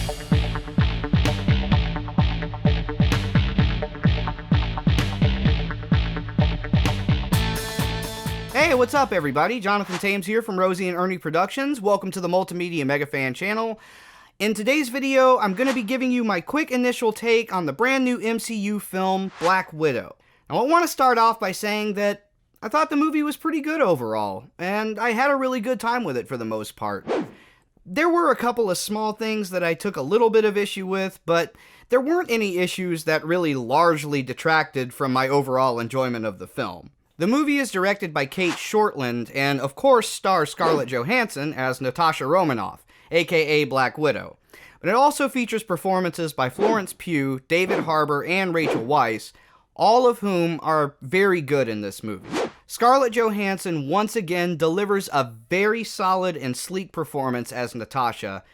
Hey, what's up everybody? Jonathan Thames here from Rosie and Ernie Productions. Welcome to the Multimedia Megafan channel. In today's video, I'm going to be giving you my quick initial take on the brand new MCU film, Black Widow. Now, I want to start off by saying that I thought the movie was pretty good overall, and I had a really good time with it for the most part. There were a couple of small things that I took a little bit of issue with, but there weren't any issues that really largely detracted from my overall enjoyment of the film. The movie is directed by Cate Shortland, and of course stars Scarlett Johansson as Natasha Romanoff, aka Black Widow. But it also features performances by Florence Pugh, David Harbour, and Rachel Weisz, all of whom are very good in this movie. Scarlett Johansson once again delivers a very solid and sleek performance as Natasha,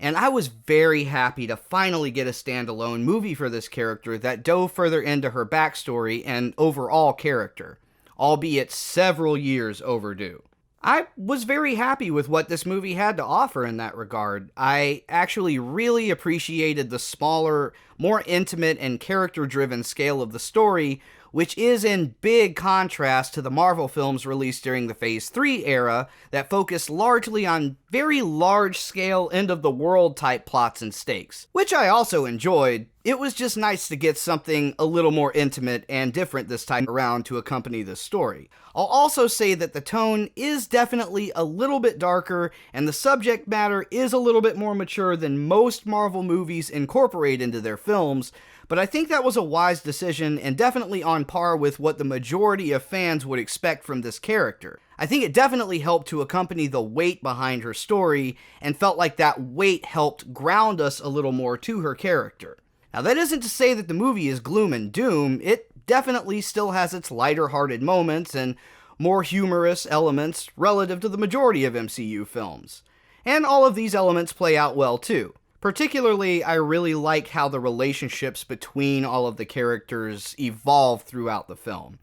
and I was very happy to finally get a standalone movie for this character that dove further into her backstory and overall character, albeit several years overdue. I was very happy with what this movie had to offer in that regard. I actually really appreciated the smaller, more intimate and character-driven scale of the story, which is in big contrast to the Marvel films released during the Phase 3 era that focused largely on very large-scale, end-of-the-world type plots and stakes, which I also enjoyed. It was just nice to get something a little more intimate and different this time around to accompany the story. I'll also say that the tone is definitely a little bit darker, and the subject matter is a little bit more mature than most Marvel movies incorporate into their films, but I think that was a wise decision and definitely on par with what the majority of fans would expect from this character. I think it definitely helped to accompany the weight behind her story, and felt like that weight helped ground us a little more to her character. Now, that isn't to say that the movie is gloom and doom. It definitely still has its lighter-hearted moments and more humorous elements relative to the majority of MCU films. And all of these elements play out well too. Particularly, I really like how the relationships between all of the characters evolve throughout the film.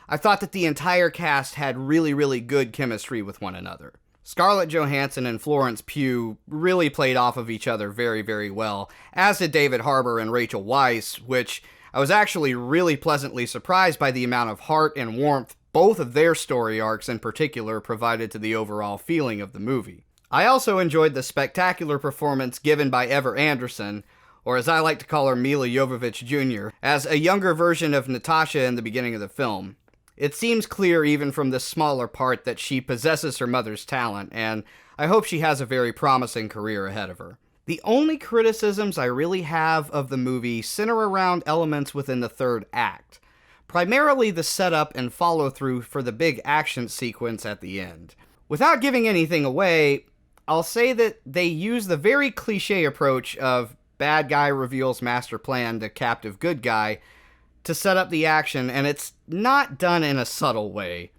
I thought that the entire cast had really good chemistry with one another. Scarlett Johansson and Florence Pugh really played off of each other very well, as did David Harbour and Rachel Weisz, which I was actually really pleasantly surprised by the amount of heart and warmth both of their story arcs in particular provided to the overall feeling of the movie. I also enjoyed the spectacular performance given by Ever Anderson, or as I like to call her, Mila Jovovich Jr., as a younger version of Natasha in the beginning of the film. It seems clear even from this smaller part that she possesses her mother's talent, and I hope she has a very promising career ahead of her. The only criticisms I really have of the movie center around elements within the third act, primarily the setup and follow-through for the big action sequence at the end. Without giving anything away, I'll say that they use the very cliche approach of bad guy reveals master plan to captive good guy to set up the action, and it's not done in a subtle way.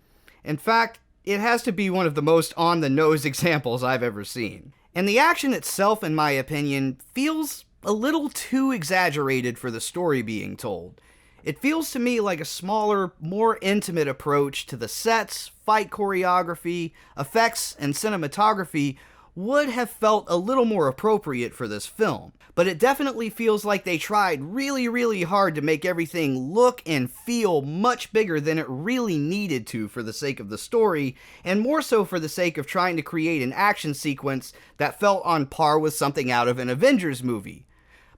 In fact, it has to be one of the most on-the-nose examples I've ever seen. And the action itself, in my opinion, feels a little too exaggerated for the story being told. It feels to me like a smaller, more intimate approach to the sets, fight choreography, effects, and cinematography would have felt a little more appropriate for this film. But it definitely feels like they tried really hard to make everything look and feel much bigger than it really needed to for the sake of the story, and more so for the sake of trying to create an action sequence that felt on par with something out of an Avengers movie.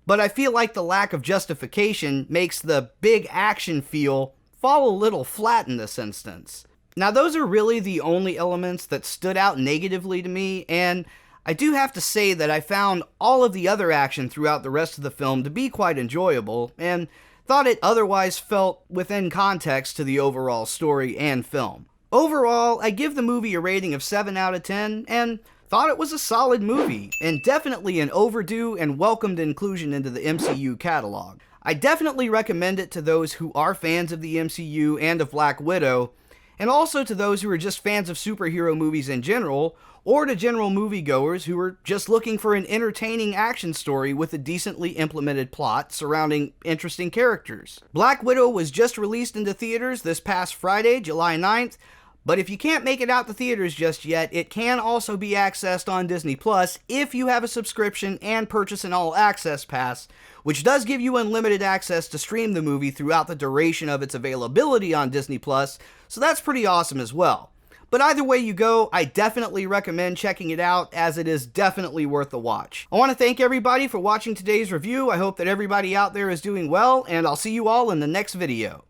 But I feel like the lack of justification makes the big action feel fall a little flat in this instance. Now, those are really the only elements that stood out negatively to me, and I do have to say that I found all of the other action throughout the rest of the film to be quite enjoyable, and thought it otherwise felt within context to the overall story and film. Overall, I give the movie a rating of 7 out of 10, and thought it was a solid movie, and definitely an overdue and welcomed inclusion into the MCU catalog. I definitely recommend it to those who are fans of the MCU and of Black Widow, and also to those who are just fans of superhero movies in general, or to general moviegoers who are just looking for an entertaining action story with a decently implemented plot surrounding interesting characters. Black Widow was just released into theaters this past Friday, July 9th, But if you can't make it out to theaters just yet, it can also be accessed on Disney Plus if you have a subscription and purchase an all-access pass, which does give you unlimited access to stream the movie throughout the duration of its availability on Disney Plus, so that's pretty awesome as well. But either way you go, I definitely recommend checking it out, as it is definitely worth the watch. I want to thank everybody for watching today's review. I hope that everybody out there is doing well, and I'll see you all in the next video.